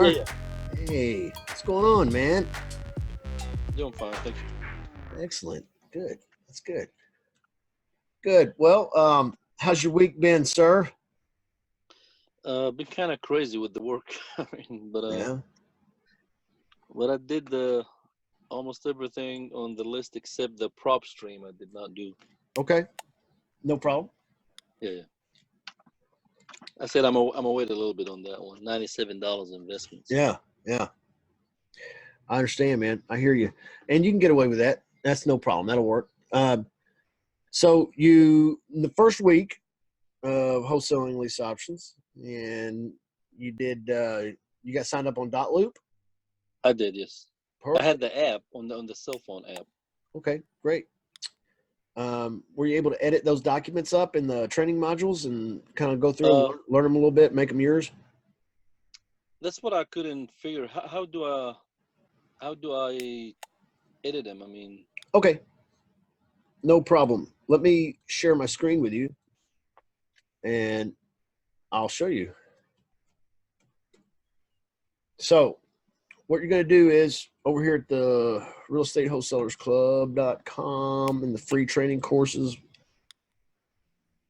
are. Yeah, Hey, what's going on, man? doing fine, thank you. Excellent. Good. That's good. Good. Well, how's your week been, sir? Been kind of crazy with the work, Yeah. but I did almost everything on the list except the prop stream. I did not do. Okay. No problem. Yeah. I said I'm gonna wait a little bit on that one. $97 investments. Yeah. Yeah. I understand, man. I hear you. And you can get away with that. That's no problem. That'll work. So in the first week of wholesaling lease options, and you did, you got signed up on Loop. I did, yes. I Perfect. had the app on the cell phone app. Okay, great. Were you able to edit those documents up in the training modules and kind of go through and learn them a little bit, make them yours? That's what I couldn't figure. How do I edit them? I mean, Okay, no problem. Let me share my screen with you, and I'll show you. So what you're going to do is over here at the realestatewholesalerclub.com in the free training courses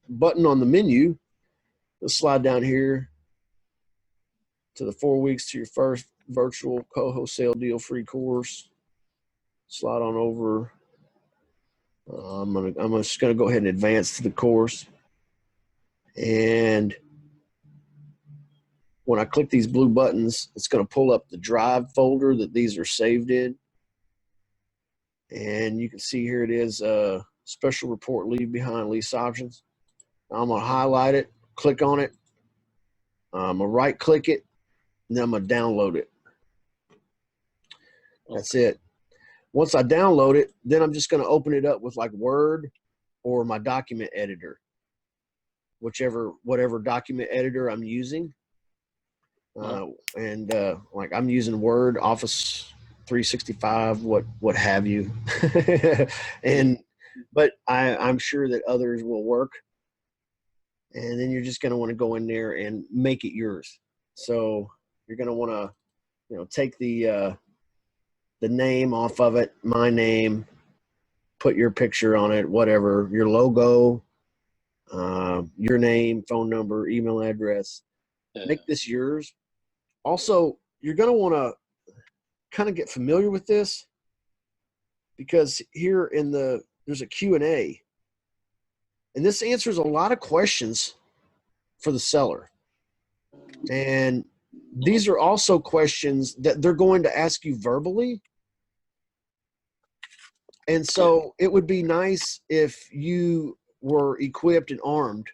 button on the menu, let's slide down here to the 4 weeks to your first virtual co-wholesale deal free course. Slide on over. I'm just gonna go ahead and advance to the course. And when I click these blue buttons, it's gonna pull up the drive folder that these are saved in. And you can see here it is, special report leave behind lease options. I'm gonna highlight it, click on it. I'm gonna right click it, and then I'm gonna download it. That's it. Once I download it, then I'm just going to open it up with like Word or my document editor, whatever document editor I'm using. Like I'm using Word, Office 365, what have you. But I'm sure that others will work. And then you're just going to want to go in there and make it yours. So you're going to want to, take the name off of it, my name, put your picture on it, whatever, your logo, your name, phone number, email address. Make this yours. Also, you're going to want to kind of get familiar with this because here there's a Q&A, and this answers a lot of questions for the seller. And these are also questions that they're going to ask you verbally. And so it would be nice if you were equipped and armed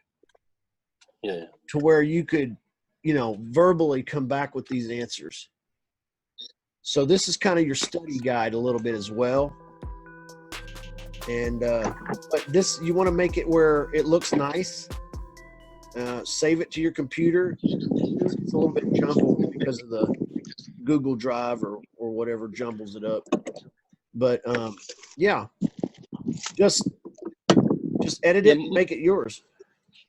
to where you could, verbally come back with these answers. So this is kind of your study guide a little bit as well. And but this, you want to make it where it looks nice. Save it to your computer. It's a little bit jumbled because of the Google Drive or whatever jumbles it up. But yeah, just edit it and make it yours.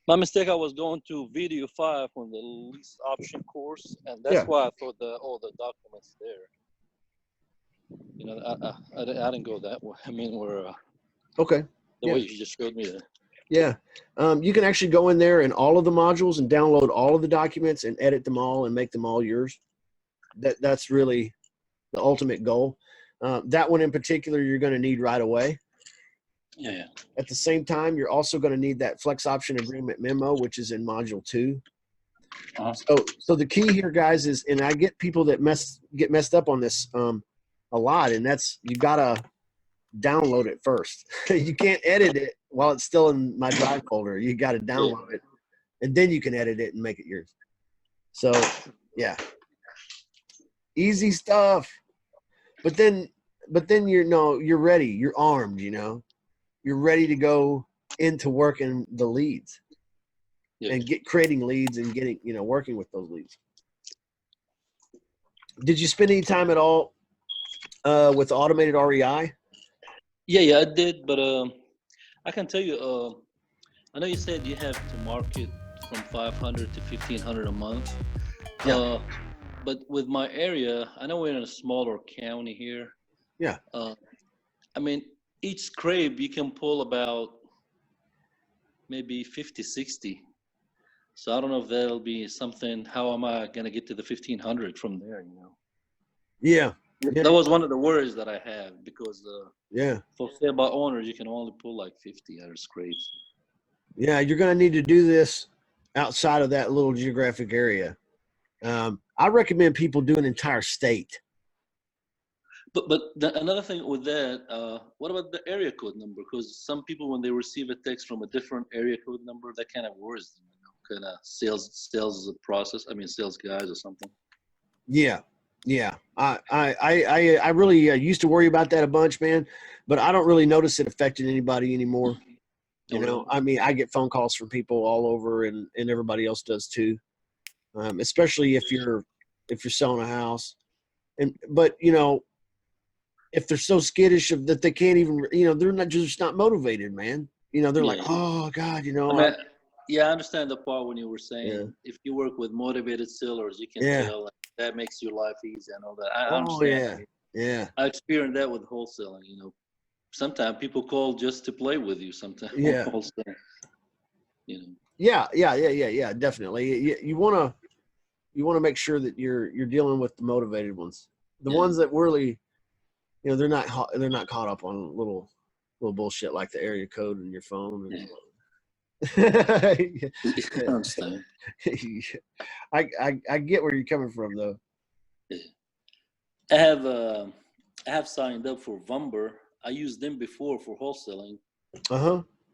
My mistake, I was going to video 5 on the lease option course, and that's why I thought all the documents there. I didn't go that way. I mean, we're okay. The way you just showed me that. Yeah, you can actually go in there in all of the modules and download all of the documents and edit them all and make them all yours. That's really the ultimate goal. That one in particular, you're going to need right away. Yeah. At the same time, you're also going to need that flex option agreement memo, which is in module 2. So the key here, guys, is, and I get people that get messed up on this a lot, and that's you got to download it first. You can't edit it while it's still in my drive folder. You got to download it, and then you can edit it and make it yours. So, yeah, easy stuff. But then you're ready. You're armed. You're ready to go into working the leads and creating leads and getting working with those leads. Did you spend any time at all with automated REI? Yeah, I did, but I can tell you, I know you said you have to market from 500 to 1,500 a month. But with my area, I know we're in a smaller county here. Yeah. I mean, each scrape you can pull about maybe 50, 60. So I don't know if that'll be something. How am I going to get to the 1500 from there? Yeah. That was one of the worries that I have because Yeah. for sale by owners, you can only pull like 50 out of scrapes. Yeah. You're going to need to do this outside of that little geographic area. I recommend people do an entire state. But another thing with that, what about the area code number? Because some people, when they receive a text from a different area code number, that kind of worries them. Kind of sales process. I mean, sales guys or something. Yeah. Yeah. I really used to worry about that a bunch, man, but I don't really notice it affecting anybody anymore. You know, I mean, I get phone calls from people all over, and everybody else does too. Especially if you're selling a house, but you know, if they're so skittish that they can't even, you know, they're not just not motivated, man. You know, they're like, oh God, you know. I mean, yeah, I understand the part when you were saying if you work with motivated sellers, you can tell like, that makes your life easy and all that. I understand. Yeah. I experienced that with wholesaling. You know, sometimes people call just to play with you. Sometimes wholesaling. You know. Yeah. Definitely. You want to make sure that you're dealing with the motivated ones, the ones that really, you know, they're not caught up on little bullshit like the area code in your phone. And, I understand. I get where you're coming from though. I have signed up for Vumber. I used them before for wholesaling.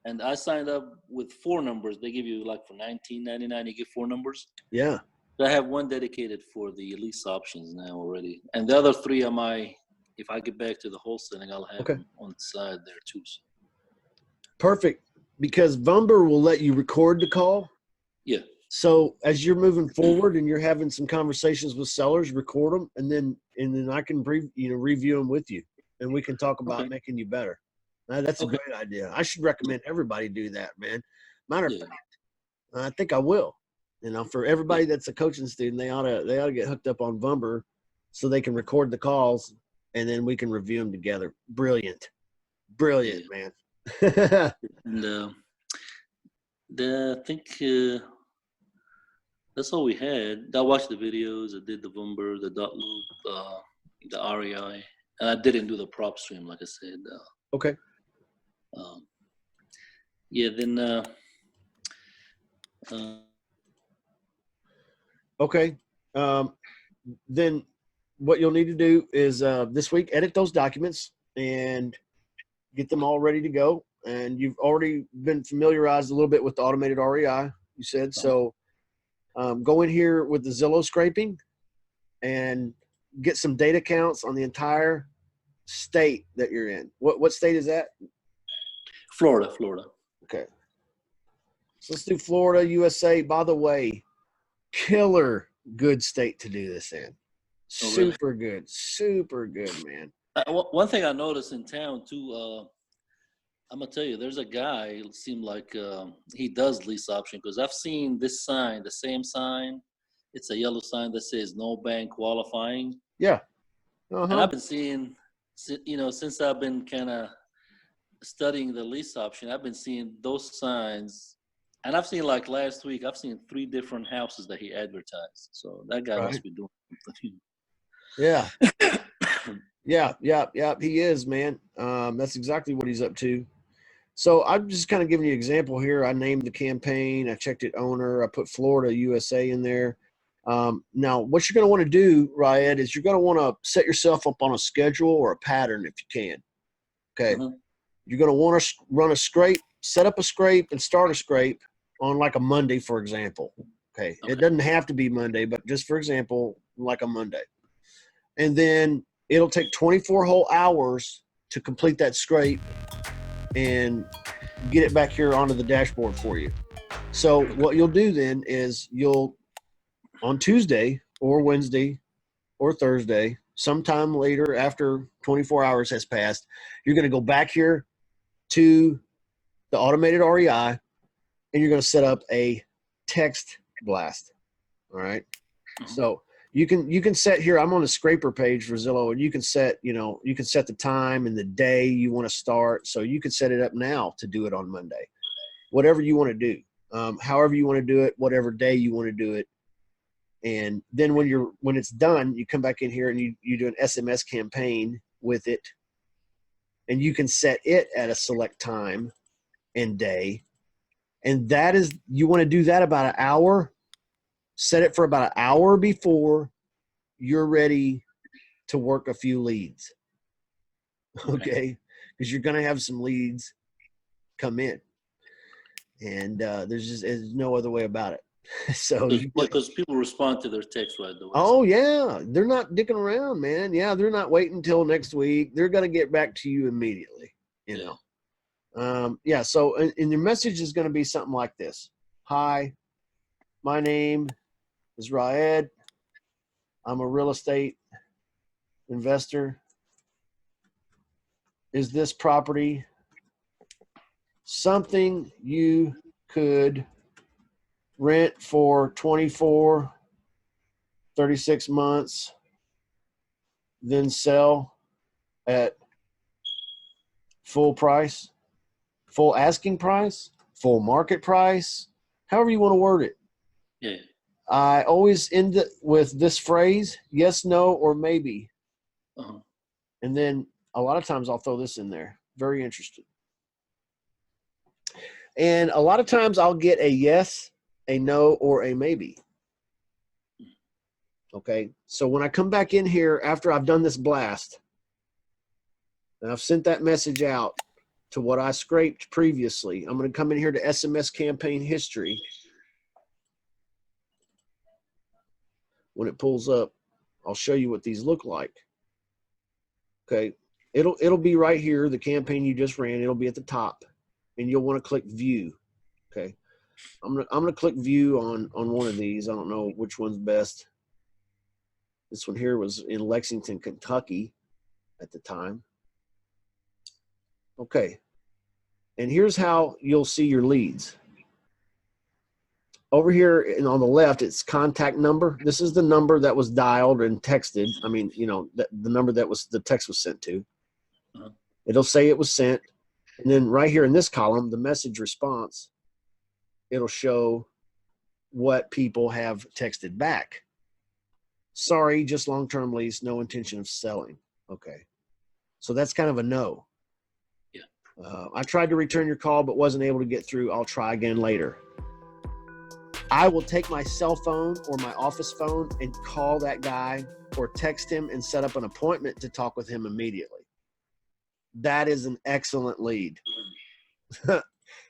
And I signed up with 4 numbers. They give you like for $19.99, you get 4 numbers. Yeah. So I have one dedicated for the lease options now already, and the other 3 if I get back to the wholesaling, I'll have them on the side there too. So. Perfect, because Vumber will let you record the call. Yeah. So as you're moving forward and you're having some conversations with sellers, record them, and then I can review them with you, and we can talk about making you better. That's a great idea. I should recommend everybody do that, man. Matter of fact, I think I will. You know, for everybody that's a coaching student, they ought to get hooked up on Vumber so they can record the calls and then we can review them together. Brilliant, man. And I think that's all we had. I watched the videos. I did the Vumber, the dot loop, the REI, and I didn't do the prop stream, like I said. Okay. Then. Okay. Then what you'll need to do is this week edit those documents and get them all ready to go. And you've already been familiarized a little bit with the automated REI, you said. So go in here with the Zillow scraping and get some data counts on the entire state that you're in. What state is that? Florida. Okay. So let's do Florida, USA. By the way, killer good state to do this in. Super good, man. One thing I noticed in town too, I'm gonna tell you, there's a guy. It seemed like he does lease option because I've seen this sign, the same sign. It's a yellow sign that says no bank qualifying. Yeah. And I've been seeing, since I've been kind of studying the lease option, I've been seeing those signs. And I've seen, like last week, I've seen 3 different houses that he advertised. So that guy must be doing something. Yeah. Yeah. He is, man. That's exactly what he's up to. So I'm just kind of giving you an example here. I named the campaign. I checked it owner. I put Florida, USA in there. Now, what you're going to want to do, Riad, is you're going to want to set yourself up on a schedule or a pattern if you can. Okay. You're going to want to run a scrape, set up a scrape and start a scrape on like a Monday, for example. Okay. It doesn't have to be Monday, but just for example, like a Monday. And then it'll take 24 whole hours to complete that scrape and get it back here onto the dashboard for you. So what you'll do then is you'll, on Tuesday or Wednesday or Thursday, sometime later after 24 hours has passed, you're going to go back here to the automated REI and you're going to set up a text blast. All right. So You can set here. I'm on the scraper page for Zillow, and you can set the time and the day you want to start. So you can set it up now to do it on Monday, whatever you want to do, however you want to do it, whatever day you want to do it. And then when it's done, you come back in here and you do an SMS campaign with it, and you can set it at a select time and day. And you want to do that about an hour. Set it for about an hour before you're ready to work a few leads. Okay? Because you're going to have some leads come in. And there's no other way about it. So because people respond to their text right away. Oh yeah, they're not dicking around, man. Yeah, they're not waiting until next week. They're going to get back to you immediately, Yeah, so and your message is going to be something like this. Hi, my name is Raed. I'm a real estate investor. Is this property something you could rent for 24, 36 months, then sell at full price, full asking price, full market price, however you want to word it? Yeah. I always end it with this phrase, yes, no, or maybe. Uh-huh. And then a lot of times I'll throw this in there. Very interested. And a lot of times I'll get a yes, a no, or a maybe. Okay. So when I come back in here after I've done this blast and I've sent that message out to what I scraped previously, I'm going to come in here to SMS campaign history. When it pulls up, I'll show you what these look like. Okay. It'll be right here, the campaign you just ran. It'll be at the top, and you'll want to click view. Okay. I'm gonna click view on one of these. I don't know which one's best. This one here was in Lexington, Kentucky at the time. Okay. And here's how you'll see your leads. Over here and on the left, it's contact number. This is the number that was dialed and texted. I mean, the number that the text was sent to. Uh-huh. It'll say it was sent. And then right here in this column, the message response, it'll show what people have texted back. Sorry, just long-term lease, no intention of selling. Okay. So that's kind of a no. Yeah. I tried to return your call, but wasn't able to get through. I'll try again later. I will take my cell phone or my office phone and call that guy or text him and set up an appointment to talk with him immediately. That is an excellent lead.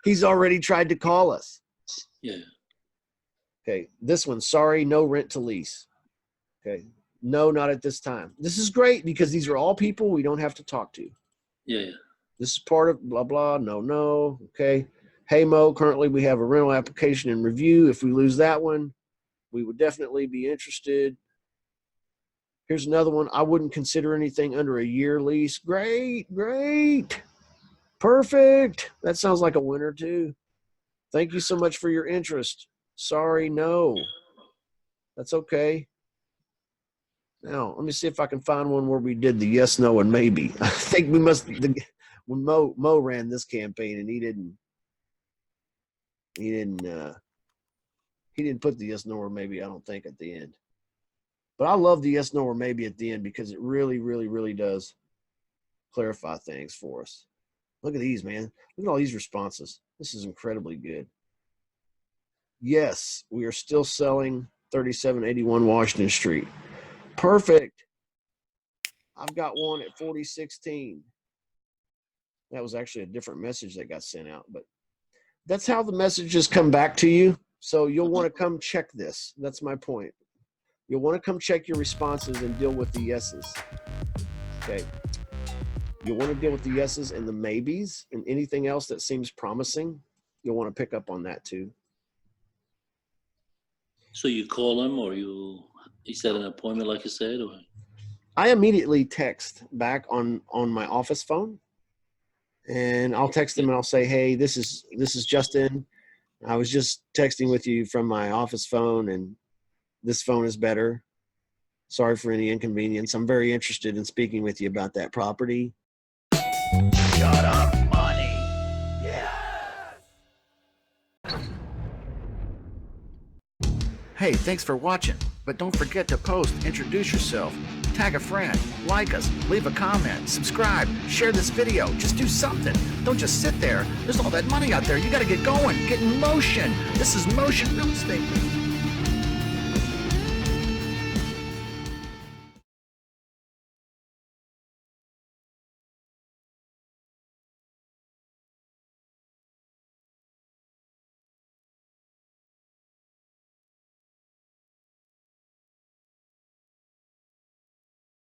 He's already tried to call us. Yeah. Okay. This one, sorry, no rent to lease. Okay. No, not at this time. This is great because these are all people we don't have to talk to. Yeah. This is part of blah, blah, no. Okay. Hey, Mo, currently we have a rental application in review. If we lose that one, we would definitely be interested. Here's another one. I wouldn't consider anything under a year lease. Great. Perfect. That sounds like a winner too. Thank you so much for your interest. Sorry, no. That's okay. Now, let me see if I can find one where we did the yes, no, and maybe. I think we must, when Mo ran this campaign and he didn't put the yes, no, or maybe, I don't think, at the end. But I love the yes, no, or maybe at the end because it really, really, really does clarify things for us. Look at these, man. Look at all these responses. This is incredibly good. Yes, we are still selling 3781 Washington Street. Perfect. I've got one at 4016. That was actually a different message that got sent out, but that's how the messages come back to you. So you'll want to come check this. That's my point. You'll want to come check your responses and deal with the yeses. Okay. You'll want to deal with the yeses and the maybes and anything else that seems promising. You'll want to pick up on that too. So you call them, or you set an appointment like you said, or? I immediately text back on my office phone, and I'll text them and I'll say, hey, this is Justin. I was just texting with you from my office phone, and this phone is better. Sorry for any inconvenience. I'm very interested in speaking with you about that property. Shut up, money. Yeah. Hey, thanks for watching. But don't forget to post, introduce yourself, tag a friend, like us, leave a comment, subscribe, share this video. Just do something. Don't just sit there. There's all that money out there. You got to get going, get in motion. This is Motion Real Estate.